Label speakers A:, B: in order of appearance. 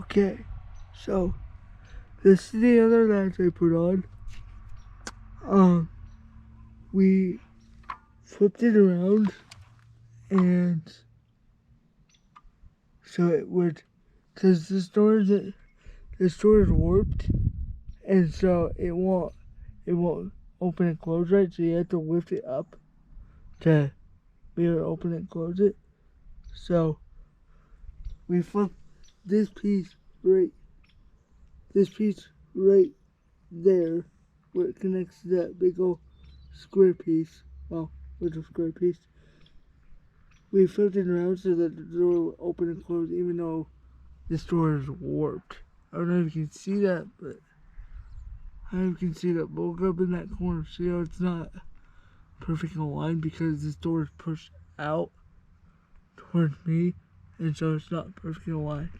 A: Okay, so this is the other latch I put on. We flipped it around, and so it would, because the door is warped, and so it won't open and close right. So you have to lift it up to be able to open and close it. So we flip this piece right there, where it connects to that big old square piece. Well, little square piece. We flipped it around so that the door will open and close, even though this door is warped. I don't know if you can see that, but I don't know if you can see that bulk up in that corner. See how it's not perfect in line because this door is pushed out towards me, and so it's not perfect in line.